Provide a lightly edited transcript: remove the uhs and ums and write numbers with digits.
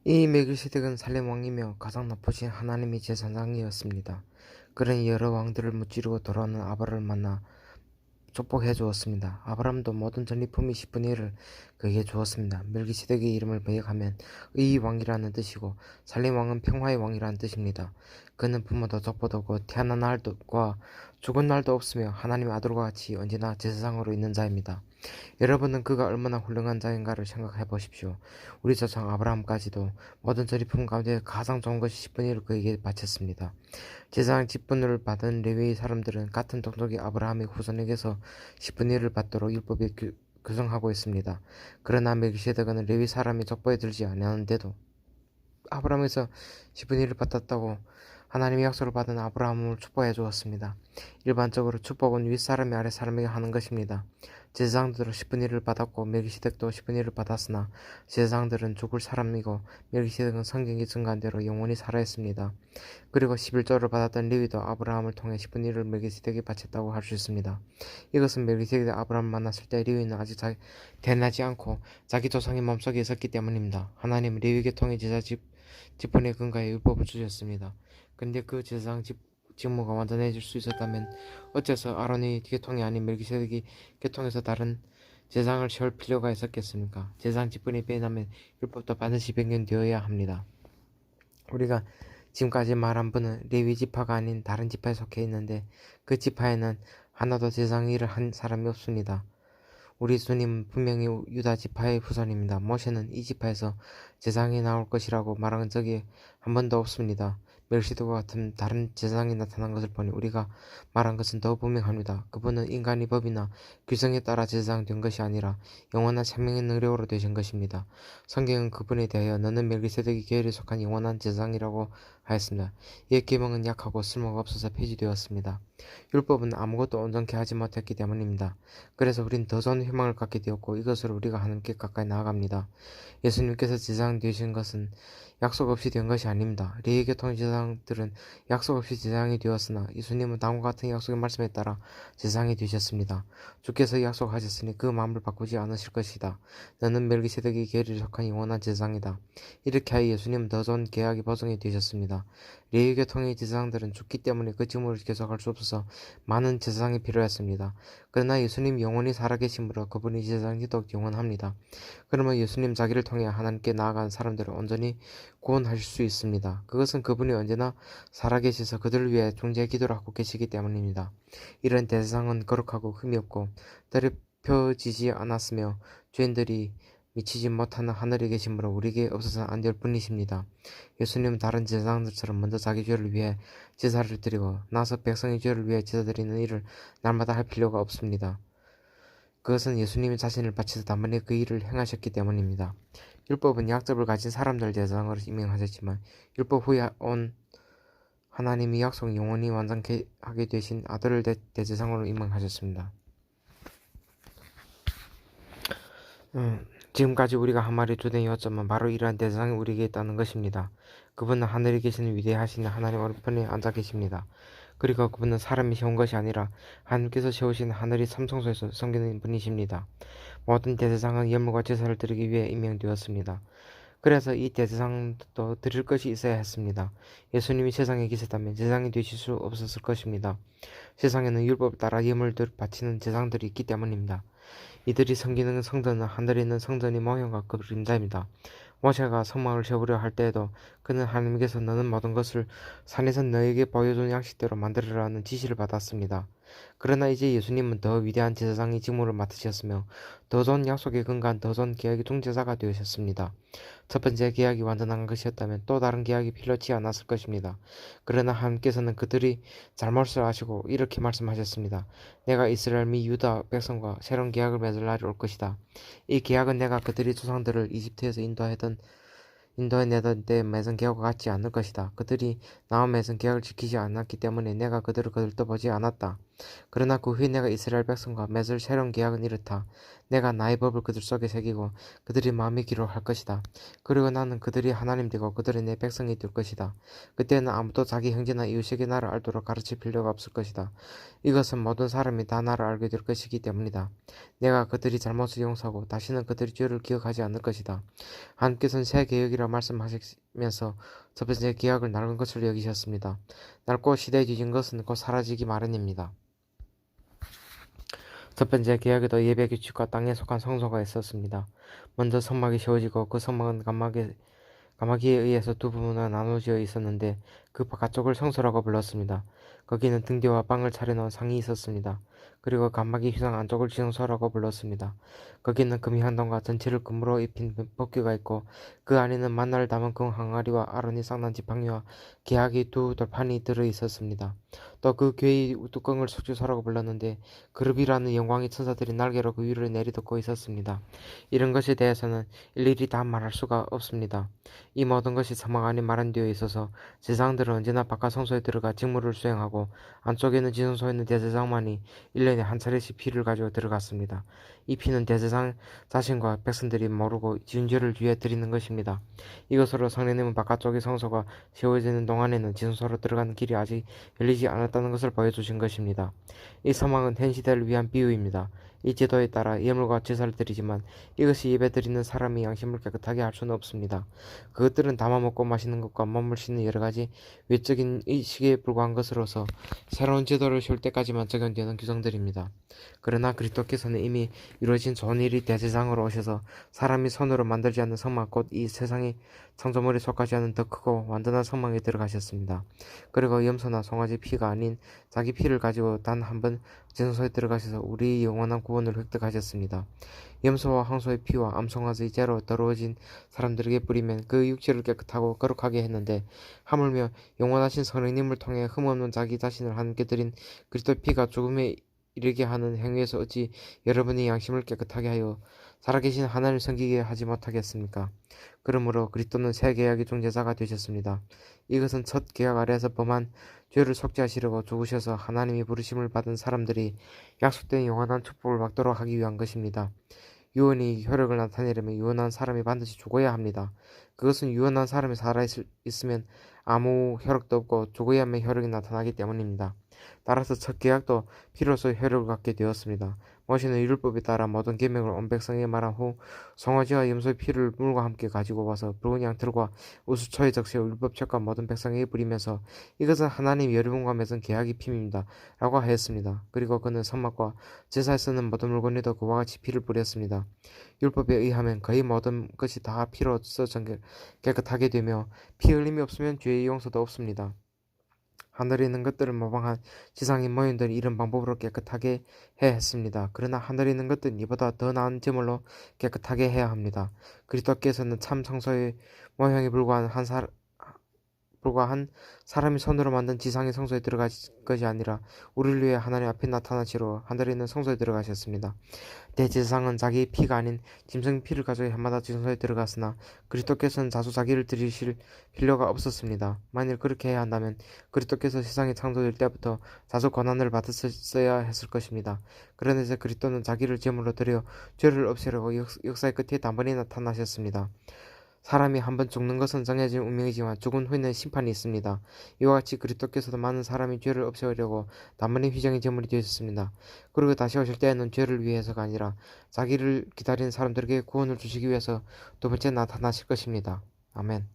이 멜기세덱은 살렘 왕이며 가장 높으신 하나님의 제사장이었습니다. 그는 여러 왕들을 무찌르고 돌아오는 아브라함을 만나 축복해 주었습니다. 아브라함도 모든 전리품의 10분의 1을 그에게 주었습니다. 멜기세덱의 이름을 번역하면 의의 왕이라는 뜻이고 살렘 왕은 평화의 왕이라는 뜻입니다. 그는 부모도 족보도 없고 태어난 날과 죽은 날도 없으며 하나님의 아들과 같이 언제나 제사장으로 있는 자입니다. 여러분은 그가 얼마나 훌륭한 자인가를 생각해 보십시오. 우리 조상 아브라함까지도 모든 전리품 가운데 가장 좋은 것이 10분의 1을 그에게 바쳤습니다. 제사장 직분을 받은 레위의 사람들은 같은 동족의 아브라함의 후손에게서 10분의 1을 받도록 율법에 규정하고 있습니다. 그러나 멜기세덱은 레위 사람이 족보에 들지 않았는데도 아브라함에서 10분의 1을 받았다고 하나님의 약속을 받은 아브라함을 축복해 주었습니다. 일반적으로 축복은 윗사람이 아랫사람에게 하는 것입니다. 제사장들은 10분의 1을 받았고 멜기세덱도 10분의 1을 받았으나 제사장들은 죽을 사람이고 멜기세덱은 성경이 증가한 대로 영원히 살아있습니다. 그리고 11조를 받았던 레위도 아브라함을 통해 10분의 1을 멜기세덱에게 바쳤다고 할 수 있습니다. 이것은 멜기세덱이 아브라함을 만났을 때 레위는 아직 태어나지 않고 자기 조상의 몸속에 있었기 때문입니다. 하나님은 레위 계통의 제사 직분에 근거해 율법을 주셨습니다. 근데 그 제사장 직무가 완전해질 수 있었다면 어째서 아론의 계통이 아닌 멜기세덱이 계통에서 다른 제사장을 세울 필요가 있었겠습니까? 제사장 직분이 빼내면 율법도 반드시 변경되어야 합니다. 우리가 지금까지 말한 분은 레위 지파가 아닌 다른 지파에 속해 있는데 그 지파에는 하나도 제사장 일을 한 사람이 없습니다. 우리 주님은 분명히 유다 지파의 후손입니다. 모세는 이 지파에서 제사장이 나올 것이라고 말한 적이 한 번도 없습니다. 멜기세덱과 같은 다른 제사장이 나타난 것을 보니 우리가 말한 것은 더 분명합니다. 그분은 인간의 법이나 규정에 따라 제사장 된 것이 아니라 영원한 생명의 능력으로 되신 것입니다. 성경은 그분에 대하여 너는 멜기세덱의 계열에 속한 영원한 제사장이라고 하였습니다. 옛 계명은 약하고 쓸모가 없어서 폐지되었습니다. 율법은 아무것도 온전케 하지 못했기 때문입니다. 그래서 우린 더 좋은 희망을 갖게 되었고 이것으로 우리가 하나님께 가까이 나아갑니다. 예수님께서 제사장 되신 것은 약속 없이 된 것이 아닙니다. 레위 계통의 제사장들은 약속 없이 제사장이 되었으나 예수님은 다음과 같은 약속의 말씀에 따라 제사장이 되셨습니다. 주께서 약속하셨으니 그 마음을 바꾸지 않으실 것이다. 너는 멜기세덱의 계열에 속한 영원한 제사장이다. 이렇게 하여 예수님은 더 좋은 계약의 보증이 되셨습니다. 레위 계통의 제사장들은 죽기 때문에 그 직무를 계속할 수 없어서 많은 제사장이 필요했습니다. 그러나 예수님 영원히 살아계심으로 그분의 제사장이 더욱 영원합니다. 그러면 예수님 자기를 통해 하나님께 나아간 사람들을 온전히 구원하실 수 있습니다. 그것은 그분이 언제나 살아계셔서 그들을 위해 중재 기도를 하고 계시기 때문입니다. 이런 대상은 거룩하고 흠이 없고 더럽혀지지 않았으며 죄인들이 미치지 못하는 하늘에 계심으로 우리에게 없어서는 안 될 뿐이십니다. 예수님은 다른 제사장들처럼 먼저 자기 죄를 위해 제사를 드리고 나서 백성의 죄를 위해 제사 드리는 일을 날마다 할 필요가 없습니다. 그것은 예수님이 자신을 바쳐서 단번에 그 일을 행하셨기 때문입니다. 율법은 약점을 가진 사람들 제사장으로 임명하셨지만 율법 후에 온 하나님이 약속 영원히 완전케 하게 되신 아들을 대제사장으로 임명하셨습니다. 지금까지 우리가 한 말의 주된 요점은 바로 이러한 대제사장이 우리에게 있다는 것입니다. 그분은 하늘에 계시는 위대하신 하나님 오른편에 앉아 계십니다. 그리고 그분은 사람이 세운 것이 아니라 하나님께서 세우신 하늘의 삼성소에서 섬기는 분이십니다. 모든 대제사장은 예물과 제사를 드리기 위해 임명되었습니다. 그래서 이 대제사장도 드릴 것이 있어야 했습니다. 예수님이 세상에 계셨다면 제사장이 되실 수 없었을 것입니다. 세상에는 율법을 따라 예물들을 바치는 제사장들이 있기 때문입니다. 이들이 섬기는 성전은 하늘에 있는 성전의 모형과 그림자입니다. 모세가 성막을 세우려 할 때에도 그는 하나님께서 너는 모든 것을 산에서 너에게 보여준 양식대로 만들으라는 지시를 받았습니다. 그러나 이제 예수님은 더 위대한 제사장의 직무를 맡으셨으며 더 좋은 약속에 근거한 더 좋은 계약의 중재자가 되셨습니다. 첫 번째 계약이 완전한 것이었다면 또 다른 계약이 필요치 않았을 것입니다. 그러나 하나님께서는 그들이 잘못을 아시고 이렇게 말씀하셨습니다. 내가 이스라엘 및 유다 백성과 새로운 계약을 맺을 날이 올 것이다. 이 계약은 내가 그들의 조상들을 이집트에서 인도해내던 때 맺은 계약과 같지 않을 것이다. 그들이 나와 맺은 계약을 지키지 않았기 때문에 내가 그들을 거들떠보지 않았다. 그러나 그 후에 내가 이스라엘 백성과 맺을 새로운 계약은 이렇다. 내가 나의 법을 그들 속에 새기고 그들이 마음에 기록할 것이다. 그리고 나는 그들이 하나님 되고 그들이 내 백성이 될 것이다. 그때는 아무도 자기 형제나 이웃에게 나를 알도록 가르칠 필요가 없을 것이다. 이것은 모든 사람이 다 나를 알게 될 것이기 때문이다. 내가 그들이 잘못을 용서하고 다시는 그들의 죄를 기억하지 않을 것이다. 하나님께서는 새 계약이라 말씀하시면서 첫 번째 계약을 낡은 것을 여기셨습니다. 낡고 시대에 뒤진 것은 곧 사라지기 마련입니다. 첫 번째 계약에도 예배 규칙과 땅에 속한 성소가 있었습니다. 먼저 성막이 세워지고 그 성막은 가마기에 의해서 두 부분으로 나눠져 있었는데 그 바깥쪽을 성소라고 불렀습니다. 거기는 등대와 빵을 차려놓은 상이 있었습니다. 그리고 가마기 휘장 안쪽을 지성소라고 불렀습니다. 거기는 금향단과 전체를 금으로 입힌 법궤가 있고 그 안에는 만나를 담은 금 항아리와 아론이 쌍난 지팡이와 계약의 두 돌판이 들어있었습니다. 또 그 궤의 뚜껑을 속죄소라고 불렀는데 그룹이라는 영광의 천사들이 날개로 그 위를 내리덮고 있었습니다. 이런 것에 대해서는 일일이 다 말할 수가 없습니다. 이 모든 것이 사막 안에 마련되어 있어서 제사장들은 언제나 바깥 성소에 들어가 직무를 수행하고 안쪽에 있는 지성소에 있는 대제사장만이 1년에 한 차례씩 피를 가지고 들어갔습니다. 이 피는 대제사장 자신과 백성들이 모르고 지은 죄를 위해 드리는 것입니다. 이것으로 성령님은 바깥쪽의 성소가 세워지는 동안에는 지성소로 들어가는 길이 아직 열리지 않았다는 것을 보여주신 것입니다. 이 사막은 현 시대를 위한 비유입니다. 이 제도에 따라 예물과 제사를 드리지만 이것이 예배드리는 사람이 양심을 깨끗하게 할 수는 없습니다. 그것들은 담아 먹고 마시는 것과 몸을 씻는 여러가지 외적인 의식에 불과한 것으로서 새로운 제도를 세울 때까지만 적용되는 규정들입니다. 그러나 그리스도께서는 이미 이루어진 좋은 일이 대제사장으로 오셔서 사람이 손으로 만들지 않는 성막 곧 이 세상의 창조물에 속하지 않은 더 크고 완전한 성막에 들어가셨습니다. 그리고 염소나 송아지 피가 아닌 자기 피를 가지고 단 한 번 지성소에 들어가셔서 우리의 영원한 구원을 획득하셨습니다. 염소와 황소의 피와 암송아지의 죄로 더러워진 사람들에게 뿌리면 그 육체를 깨끗하고 거룩하게 했는데 하물며 영원하신 성령님을 통해 흠없는 자기 자신을 하나님께 드린 그리스도의 피가 죽음에 이르게 하는 행위에서 어찌 여러분의 양심을 깨끗하게 하여 살아계신 하나님을 섬기게 하지 못하겠습니까? 그러므로 그리스도는 새 계약의 중재자가 되셨습니다. 이것은 첫 계약 아래에서 범한 죄를 속죄하시려고 죽으셔서 하나님이 부르심을 받은 사람들이 약속된 영원한 축복을 받도록 하기 위한 것입니다. 유언이 효력을 나타내려면 유언한 사람이 반드시 죽어야 합니다. 그것은 유언한 사람이 살아있으면 아무 효력도 없고 죽어야만 효력이 나타나기 때문입니다. 따라서 첫 계약도 피로써 효력을 갖게 되었습니다. 모세는 율법에 따라 모든 계명을 온 백성에게 말한 후 송아지와 염소의 피를 물과 함께 가지고 와서 붉은 양털과 우수초에 적셔 율법책과 모든 백성에게 뿌리면서 이것은 하나님 여러분과 맺은 계약의 피입니다 라고 하였습니다. 그리고 그는 성막과 제사에 쓰는 모든 물건에도 그와 같이 피를 뿌렸습니다. 율법에 의하면 거의 모든 것이 다 피로써 깨끗하게 되며 피 흘림이 없으면 죄의 용서도 없습니다. 하늘에 있는 것들을 모방한 지상의 모형들이 이런 방법으로 깨끗하게 해야 했습니다. 그러나 하늘에 있는 것들은 이보다 더 나은 제물로 깨끗하게 해야 합니다. 그리스도께서는 참 성소의 모형에 불과한 사람이 손으로 만든 지상의 성소에 들어가신 것이 아니라 우리를 위해 하나님 앞에 나타나시러 하늘에 있는 성소에 들어가셨습니다. 대제사장은 자기의 피가 아닌 짐승 피를 가지고 해마다 지성소에 들어갔으나 그리스도께서는 자주 자기를 드리실 필요가 없었습니다. 만일 그렇게 해야 한다면 그리스도께서 세상이 창조될 때부터 자주 고난을 받았어야 했을 것입니다. 그런데 이제 그리스도는 자기를 제물로 드려 죄를 없애려고 역사의 끝에 단번에 나타나셨습니다. 사람이 한번 죽는 것은 정해진 운명이지만 죽은 후에는 심판이 있습니다. 이와 같이 그리스도께서도 많은 사람이 죄를 없애려고 단번에 휘장의 제물이 되셨습니다. 그리고 다시 오실 때에는 죄를 위해서가 아니라 자기를 기다리는 사람들에게 구원을 주시기 위해서 두 번째 나타나실 것입니다. 아멘.